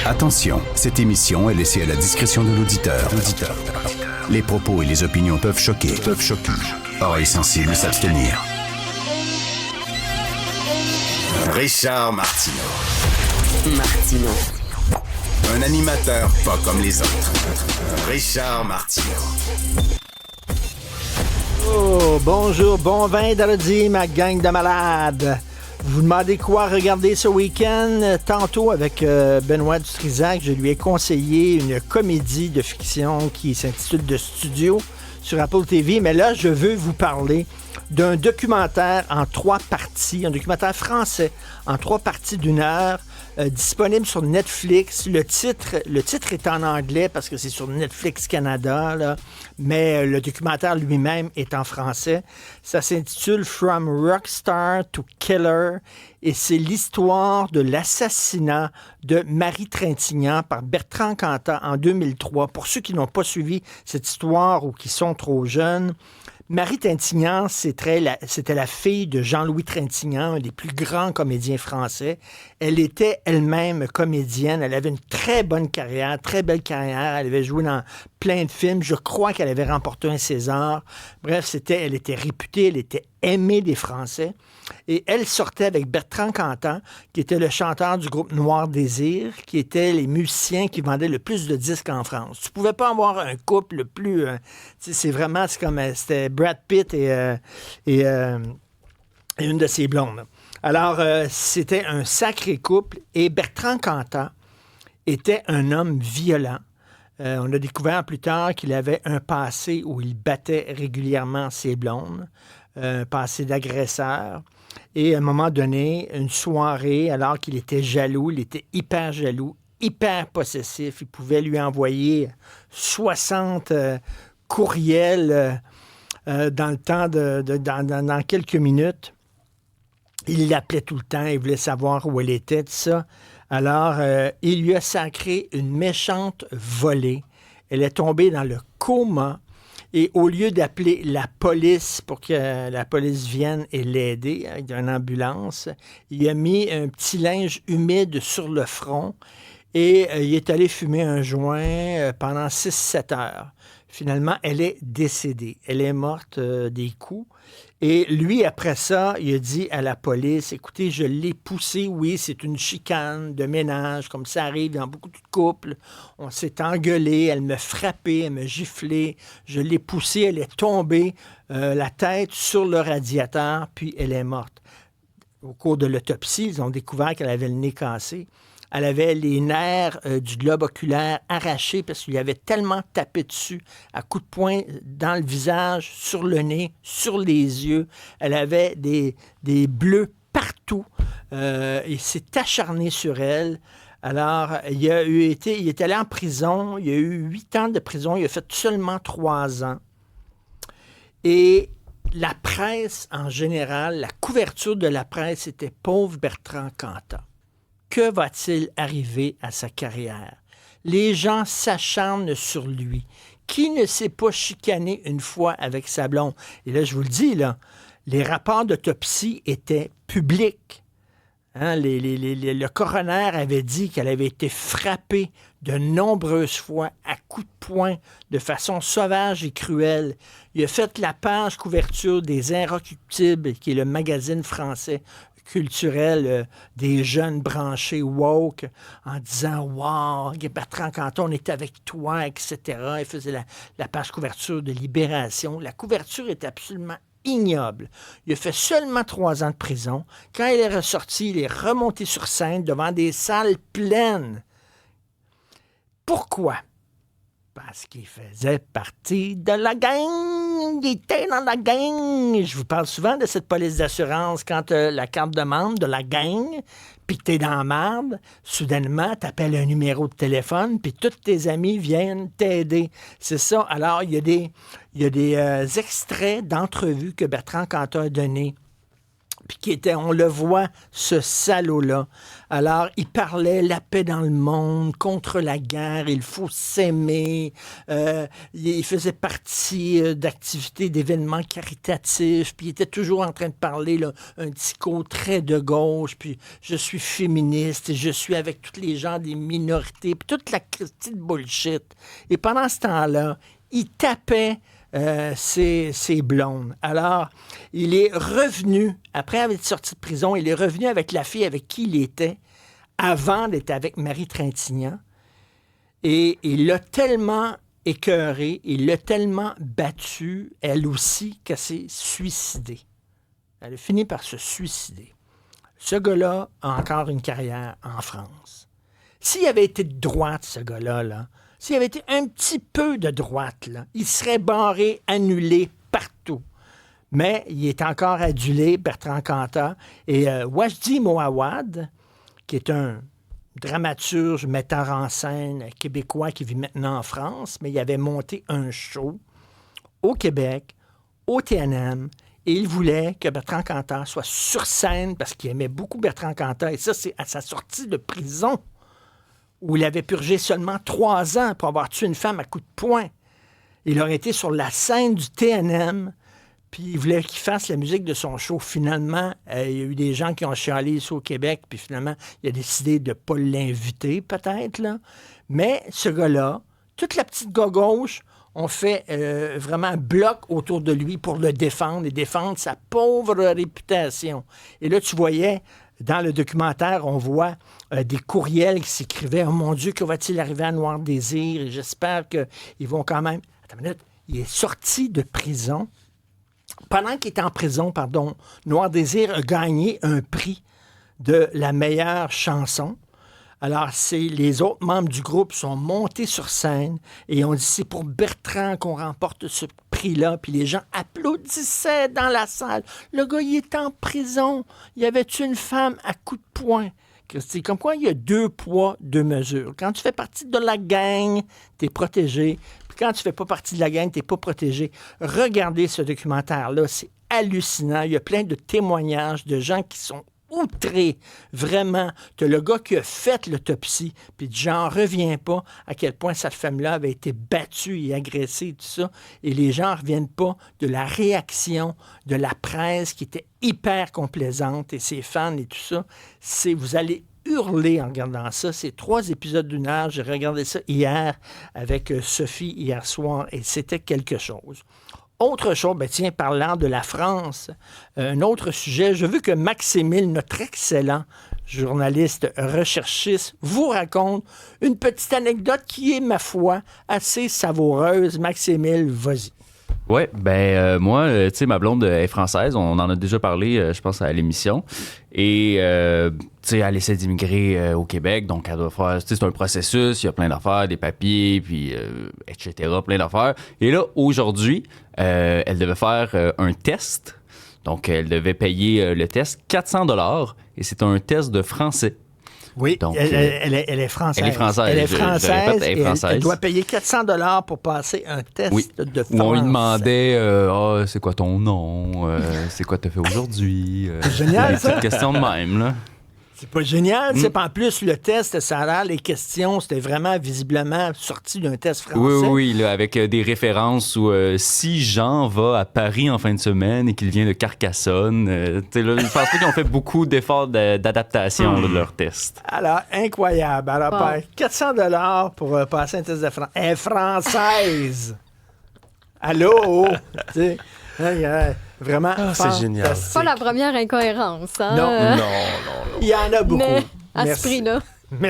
Attention, cette émission est laissée à la discrétion de l'auditeur. Les propos et les opinions peuvent choquer. Oreilles sensibles s'abstenir. Richard Martineau. Un animateur pas comme les autres. Richard Martineau. Oh, bonjour, bon vendredi, ma gang de malades. Vous demandez quoi regarder ce week-end? Tantôt, avec Benoît Dutrisac, je lui ai conseillé une comédie de fiction qui s'intitule « De Studio » sur Apple TV. Mais là, je veux vous parler d'un documentaire en 3 parties, un documentaire français en 3 parties d'1 heure, disponible sur Netflix. Le titre est en anglais parce que c'est sur Netflix Canada, là, mais le documentaire lui-même est en français. Ça s'intitule « From Rockstar to Killer » et c'est l'histoire de l'assassinat de Marie Trintignant par Bertrand Cantat en 2003. Pour ceux qui n'ont pas suivi cette histoire ou qui sont trop jeunes, Marie Trintignant, c'était la fille de Jean-Louis Trintignant, un des plus grands comédiens français. Elle était elle-même comédienne. Elle avait une très bonne carrière, très belle carrière. Elle avait joué dans plein de films. Je crois qu'elle avait remporté un César. Bref, elle était réputée, elle était aimée des Français. Et elle sortait avec Bertrand Cantat, qui était le chanteur du groupe Noir Désir, qui étaient les musiciens qui vendaient le plus de disques en France. Tu pouvais pas avoir un couple le plus... c'était Brad Pitt et une de ses blondes. Alors, c'était un sacré couple. Et Bertrand Cantat était un homme violent. On a découvert plus tard qu'il avait un passé où il battait régulièrement ses blondes, un passé d'agresseur. Et à un moment donné, une soirée, alors qu'il était jaloux, il était hyper jaloux, hyper possessif, il pouvait lui envoyer 60 courriels dans le temps dans quelques minutes. Il l'appelait tout le temps, il voulait savoir où elle était, tout ça. Alors, il lui a sacré une méchante volée. Elle est tombée dans le coma. Et au lieu d'appeler la police pour que la police vienne et l'aider avec une ambulance, il a mis un petit linge humide sur le front et il est allé fumer un joint pendant 6-7 heures. Finalement, elle est décédée. Elle est morte des coups. Et lui, après ça, il a dit à la police, écoutez, je l'ai poussée, oui, c'est une chicane de ménage, comme ça arrive dans beaucoup de couples. On s'est engueulé, elle me frappait, elle me giflait, je l'ai poussée, elle est tombée, la tête sur le radiateur, puis elle est morte. Au cours de l'autopsie, ils ont découvert qu'elle avait le nez cassé. Elle avait les nerfs du globe oculaire arrachés parce qu'il lui avait tellement tapé dessus à coups de poing dans le visage, sur le nez, sur les yeux. Elle avait des bleus partout. Il s'est acharné sur elle. Alors, il est allé en prison. Il a eu 8 ans de prison. Il a fait seulement 3 ans. Et la presse, en général, la couverture de la presse était « Pauvre Bertrand Cantat ». Que va-t-il arriver à sa carrière? Les gens s'acharnent sur lui. Qui ne s'est pas chicané une fois avec sa blonde? Et là, je vous le dis, là, les rapports d'autopsie étaient publics. Hein, le coroner avait dit qu'elle avait été frappée de nombreuses fois à coups de poing, de façon sauvage et cruelle. Il a fait la page couverture des Inrecuptibles, qui est le magazine français culturel des jeunes branchés woke, en disant « Wow, Bertrand Cantat, on était avec toi, etc. » Il faisait la page couverture de Libération. La couverture est absolument ignoble. Il a fait seulement 3 ans de prison. Quand il est ressorti, il est remonté sur scène devant des salles pleines. Pourquoi? Parce qu'il faisait partie de la gang. Il était dans la gang. Je vous parle souvent de cette police d'assurance quand la carte de membre de la gang, puis que t'es dans la merde, soudainement, t'appelles un numéro de téléphone, puis tous tes amis viennent t'aider. C'est ça. Alors, il y a des extraits d'entrevues que Bertrand Cantat a donnés Puis on le voit, ce salaud-là. Alors, il parlait la paix dans le monde, contre la guerre, il faut s'aimer. Il faisait partie d'activités, d'événements caritatifs, puis il était toujours en train de parler, là, un discours très de gauche, puis je suis féministe, et je suis avec tous les gens des minorités, puis toute la petite bullshit. Et pendant ce temps-là, il tapait ses blondes. Alors, il est revenu, après avoir été sorti de prison, il est revenu avec la fille avec qui il était avant d'être avec Marie Trintignant. Et il l'a tellement écœurée, il l'a tellement battue, elle aussi, qu'elle s'est suicidée. Elle a fini par se suicider. Ce gars-là a encore une carrière en France. S'il avait été de droite, ce gars-là, là, s'il avait été un petit peu de droite, là, il serait barré, annulé partout. Mais il est encore adulé, Bertrand Cantat. Et Wajdi Mouawad, qui est un dramaturge, metteur en scène québécois qui vit maintenant en France, mais il avait monté un show au Québec, au TNM, et il voulait que Bertrand Cantat soit sur scène parce qu'il aimait beaucoup Bertrand Cantat. Et ça, c'est à sa sortie de prison, où il avait purgé seulement 3 ans pour avoir tué une femme à coups de poing. Il aurait été sur la scène du TNM, puis il voulait qu'il fasse la musique de son show. Finalement, il y a eu des gens qui ont chialé ici au Québec, puis finalement, il a décidé de ne pas l'inviter, peut-être, là. Mais ce gars-là, toute la petite gauche, ont fait vraiment un bloc autour de lui pour le défendre et défendre sa pauvre réputation. Et là, tu voyais... Dans le documentaire, on voit des courriels qui s'écrivaient « Oh mon Dieu, que va-t-il arriver à Noir Désir? Et j'espère qu'ils vont quand même... » Attends une minute. Il est sorti de prison. Pendant qu'il était en prison, Noir Désir a gagné un prix de la meilleure chanson. Alors, les autres membres du groupe sont montés sur scène et on dit c'est pour Bertrand qu'on remporte ce prix-là. Puis les gens applaudissaient dans la salle. Le gars, il est en prison. Il y avait tué une femme à coups de poing. C'est comme quoi il y a 2 poids, 2 mesures. Quand tu fais partie de la gang, tu es protégé. Puis quand tu fais pas partie de la gang, tu n'es pas protégé. Regardez ce documentaire-là. C'est hallucinant. Il y a plein de témoignages de gens qui sont outré, vraiment. T'as le gars qui a fait l'autopsie, puis j'en reviens pas à quel point cette femme-là avait été battue et agressée, tout ça, et les gens ne reviennent pas de la réaction de la presse qui était hyper complaisante, et ses fans et tout ça. Vous allez hurler en regardant ça. C'est 3 épisodes d'1 heure. J'ai regardé ça hier avec Sophie hier soir, et c'était quelque chose. Autre chose, parlant de la France, un autre sujet, je veux que Maximile, notre excellent journaliste recherchiste, vous raconte une petite anecdote qui est, ma foi, assez savoureuse. Maximile, vas-y. Oui, moi, tu sais, ma blonde est française, on en a déjà parlé, je pense, à l'émission. Et, tu sais, elle essaie d'immigrer au Québec, donc elle doit faire, tu sais, c'est un processus, il y a plein d'affaires, des papiers, puis etc., plein d'affaires. Et là, aujourd'hui, elle devait faire un test. Donc, elle devait payer le test 400$, et c'est un test de français. Oui, donc, elle est française. Elle est française. Elle est française. Je répète, elle est française. Elle doit payer 400$ pour passer un test de français. Où on lui demandait c'est quoi ton nom, c'est quoi t'as fait aujourd'hui. C'est génial, ça. C'est une question de même, là. C'est pas génial. C'est pas en plus, le test, ça a l'air, les questions, c'était vraiment visiblement sorti d'un test français. Oui, là, avec des références où si Jean va à Paris en fin de semaine et qu'il vient de Carcassonne, là, je pense pas qu'ils ont fait beaucoup d'efforts d'adaptation de leur test. Alors, incroyable. Alors, 400$ pour passer un test de français. Elle est française. Allô? Tu sais. Vraiment, c'est génial. C'est pas la première incohérence. Hein? Non. Il y en a beaucoup. Mais à ce prix-là.